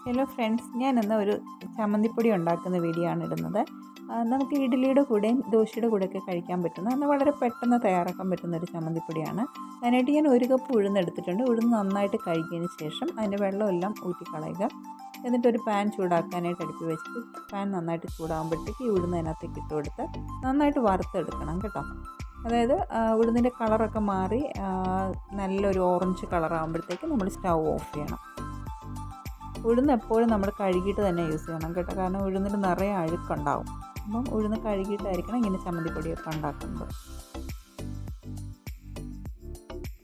Hello friends, ഞാൻ ഇന്ന് ഒരു ചമ്മന്തിപ്പൊടി ഉണ്ടാക്കുന്ന വീഡിയോ ആണ് ഇടുന്നത്. നമുക്ക് ഇഡ്ഡലിയുടെ കൂടെയും ദോശയുടെ കൂടെയൊക്കെ കഴിക്കാൻ പറ്റുന്ന എന്നാൽ വളരെ പെട്ടെന്ന് തയ്യാറാക്കാൻ പറ്റുന്ന ഒരു ചമ്മന്തിപ്പൊടിയാണ്. അതിനായിട്ട് ഞാൻ 1 കപ്പ് ഉഴുന്ന് എടുത്തിട്ടുണ്ട്. ഉഴുന്ന് നന്നായിട്ട് കഴുകിയതിന് ശേഷം അതിൻ്റെ വെള്ളമെല്ലാം ഊറ്റിക്കളയുക. എന്നിട്ടൊരു പാൻ ചൂടാക്കാനായിട്ട് അടുപ്പി വെച്ചിട്ട് പാൻ നന്നായിട്ട് ചൂടാകുമ്പോഴത്തേക്ക് ഈ ഉഴുന്ന് അതിനകത്തേക്ക് ഇട്ട് കൊടുത്ത് നന്നായിട്ട് വറുത്തെടുക്കണം കേട്ടോ. അതായത് ഉഴുന്നിൻ്റെ കളറൊക്കെ മാറി നല്ലൊരു ഓറഞ്ച് കളറാകുമ്പോഴത്തേക്ക് നമ്മൾ സ്റ്റൗ ഓഫ് ചെയ്യണം. ഉഴുന്ന് എപ്പോഴും നമ്മൾ കഴുകിയിട്ട് തന്നെ യൂസ് ചെയ്യണം കേട്ടോ, കാരണം ഉഴുന്നിൽ നിറയെ അഴുക്കുണ്ടാവും. അപ്പം ഉഴുന്ന് കഴുകിയിട്ടായിരിക്കണം ഇങ്ങനെ ചമ്മന്തിപ്പൊടിയൊക്കെ ഉണ്ടാക്കുന്നത്.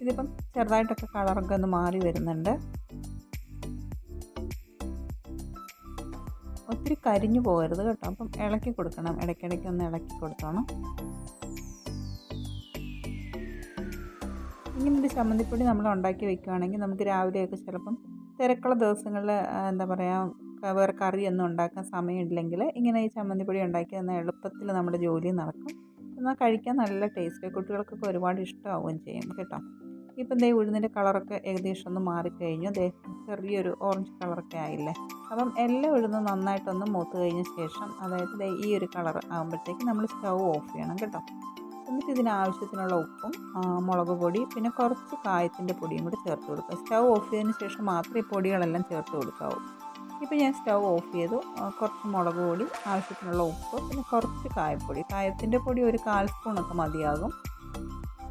ഇതിപ്പം ചെറുതായിട്ടൊക്കെ കളറൊക്കെ ഒന്ന് മാറി വരുന്നുണ്ട്. ഒത്തിരി കരിഞ്ഞു പോകരുത് കേട്ടോ, അപ്പം ഇളക്കി കൊടുക്കണം, ഇടയ്ക്കിടയ്ക്ക് ഒന്ന് ഇളക്കി കൊടുത്തോണം. ഇങ്ങനൊരു ചമ്മന്തിപ്പൊടി നമ്മൾ ഉണ്ടാക്കി വെക്കുകയാണെങ്കിൽ നമുക്ക് രാവിലെയൊക്കെ ചിലപ്പം തിരക്കുള്ള ദിവസങ്ങളിൽ എന്താ പറയുക, വേറെ കറിയൊന്നും ഉണ്ടാക്കാൻ സമയമില്ലെങ്കിൽ ഇങ്ങനെ ഈ ചമ്മന്തിപ്പൊടി ഉണ്ടാക്കി എന്നാൽ എളുപ്പത്തിൽ നമ്മുടെ ജോലി നടക്കും. എന്നാൽ കഴിക്കാൻ നല്ല ടേസ്റ്റ്, കുട്ടികൾക്കൊക്കെ ഒരുപാട് ഇഷ്ടമാവുകയും ചെയ്യും കേട്ടോ. ഇപ്പം ദേ ഉഴുന്നിൻ്റെ കളറൊക്കെ ഏകദേശം ഒന്ന് മാറിക്കഴിഞ്ഞു. ദേ ചെറിയൊരു ഓറഞ്ച് കളറൊക്കെ ആയില്ലേ. അപ്പം എല്ലാം ഉഴുന്ന് നന്നായിട്ടൊന്ന് മൂത്ത് കഴിഞ്ഞ ശേഷം, അതായത് ദേ ഈ ഒരു കളർ ആകുമ്പോഴത്തേക്ക് നമ്മൾ സ്റ്റൗ ഓഫ് ചെയ്യണം കേട്ടോ. എന്നിട്ട് ഇതിനാവശ്യത്തിനുള്ള ഉപ്പും മുളക് പൊടി പിന്നെ കുറച്ച് കായത്തിൻ്റെ പൊടിയും കൂടി ചേർത്ത് കൊടുക്കുക. സ്റ്റൗ ഓഫ് ചെയ്തതിന് ശേഷം മാത്രമേ ഈ പൊടികളെല്ലാം ചേർത്ത് കൊടുക്കാവൂ. ഇപ്പോൾ ഞാൻ സ്റ്റൗ ഓഫ് ചെയ്തു. കുറച്ച് മുളക് പൊടി, ആവശ്യത്തിനുള്ള ഉപ്പ്, പിന്നെ കുറച്ച് കായപ്പൊടി. കായത്തിൻ്റെ പൊടി ഒരു 1/4 സ്പൂണൊക്കെ മതിയാകും.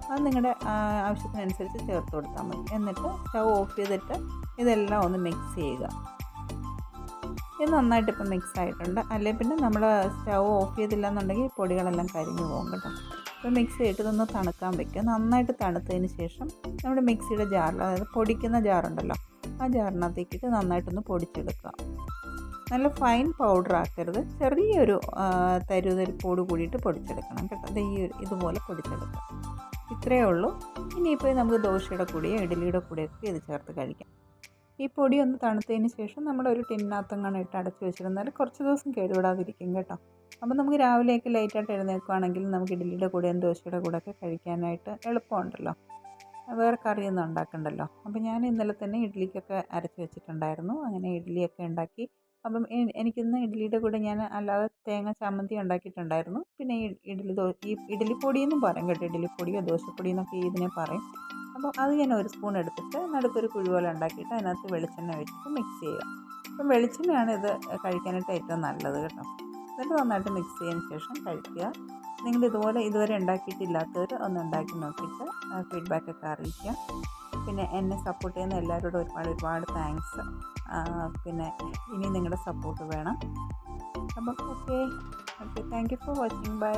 അത് നിങ്ങളുടെ ആവശ്യത്തിനനുസരിച്ച് ചേർത്ത് കൊടുത്താൽ മതി. എന്നിട്ട് സ്റ്റൗ ഓഫ് ചെയ്തിട്ട് ഇതെല്ലാം ഒന്ന് മിക്സ് ചെയ്യുക. ഇത് നന്നായിട്ട് ഇപ്പം മിക്സ് ആയിട്ടുണ്ട്. അല്ലെങ്കിൽ പിന്നെ നമ്മൾ സ്റ്റൗ ഓഫ് ചെയ്തില്ല എന്നുണ്ടെങ്കിൽ പൊടികളെല്ലാം കരിഞ്ഞു പോകും കേട്ടോ. അപ്പോൾ മിക്സ് ചെയ്തിട്ട് ഇതൊന്ന് തണുക്കാൻ വയ്ക്കുക. നന്നായിട്ട് തണുത്തതിന് ശേഷം നമ്മുടെ മിക്സിയുടെ ജാറിൽ, അതായത് പൊടിക്കുന്ന ജാറുണ്ടല്ലോ, ആ ജാറിനകത്തേക്കിട്ട് നന്നായിട്ടൊന്ന് പൊടിച്ചെടുക്കുക. നല്ല ഫൈൻ പൗഡർ ആക്കരുത്, ചെറിയൊരു തരിതരിപ്പോട് കൂടിയിട്ട് പൊടിച്ചെടുക്കണം കേട്ടോ. അത് ഇതുപോലെ പൊടിച്ചെടുക്കുക. ഇത്രയേ ഉള്ളൂ. ഇനിയിപ്പോൾ നമുക്ക് ദോശയുടെ കൂടെയോ ഇഡ്ഡലിയുടെ കൂടെയൊക്കെ ഇത് ചേർത്ത് കഴിക്കാം. ഈ പൊടി ഒന്ന് തണുത്തതിന് ശേഷം നമ്മളൊരു ടിന്നകത്തങ്ങനെ ഇട്ട് അടച്ച് വെച്ചിരുന്നാൽ കുറച്ച് ദിവസം കേടുകൂടാതിരിക്കും കേട്ടോ. അപ്പോൾ നമുക്ക് രാവിലെയൊക്കെ ലേറ്റായിട്ട് എഴുന്നേൽക്കുകയാണെങ്കിൽ നമുക്ക് ഇഡ്ഡലിയുടെ കൂടെയും ദോശയുടെ കൂടെയൊക്കെ കഴിക്കാനായിട്ട് എളുപ്പമുണ്ടല്ലോ, വേറെ കറിയൊന്നും ഉണ്ടാക്കണ്ടല്ലോ. അപ്പോൾ ഞാൻ ഇന്നലെ തന്നെ ഇഡ്ഡലിക്കൊക്കെ അരച്ച് വെച്ചിട്ടുണ്ടായിരുന്നു. അങ്ങനെ ഇഡ്ഡലിയൊക്കെ ഉണ്ടാക്കി. അപ്പം എനിക്കിന്ന് ഇഡ്ഡലിയുടെ കൂടെ ഞാൻ അല്ലാതെ തേങ്ങ ചമ്മന്തി ഉണ്ടാക്കിയിട്ടുണ്ടായിരുന്നു. പിന്നെ ഈ ഇഡ്ഡലിപ്പൊടിയെന്നും പറയും കേട്ടോ, ഇഡ്ഡലിപ്പൊടിയോ ദോശപ്പൊടി എന്നൊക്കെ ഇതിനെ പറയും. അപ്പോൾ അത് ഞാൻ 1 സ്പൂൺ എടുത്തിട്ട് നടുക്കൊരു കുഴി പോലെ ഉണ്ടാക്കിയിട്ട് അതിനകത്ത് വെളിച്ചെണ്ണ ഒഴിച്ചിട്ട് മിക്സ് ചെയ്യുക. അപ്പം വെളിച്ചെണ്ണയാണ് ഇത് കഴിക്കാനായിട്ട് ഏറ്റവും നല്ലത് കേട്ടോ. എന്നിട്ട് നന്നായിട്ട് മിക്സ് ചെയ്തതിന് ശേഷം കഴിക്കുക. നിങ്ങൾ ഇതുവരെ ഉണ്ടാക്കിയിട്ടില്ലാത്തവർ ഒന്ന് ഉണ്ടാക്കി നോക്കിയിട്ട് ഫീഡ്ബാക്കൊക്കെ അറിയിക്കുക. പിന്നെ എന്നെ സപ്പോർട്ട് ചെയ്യുന്ന എല്ലാവരോടും ഒരുപാട് താങ്ക്സ്. പിന്നെ ഇനി നിങ്ങളുടെ സപ്പോർട്ട് വേണം. അപ്പം okay, thank you for watching. By.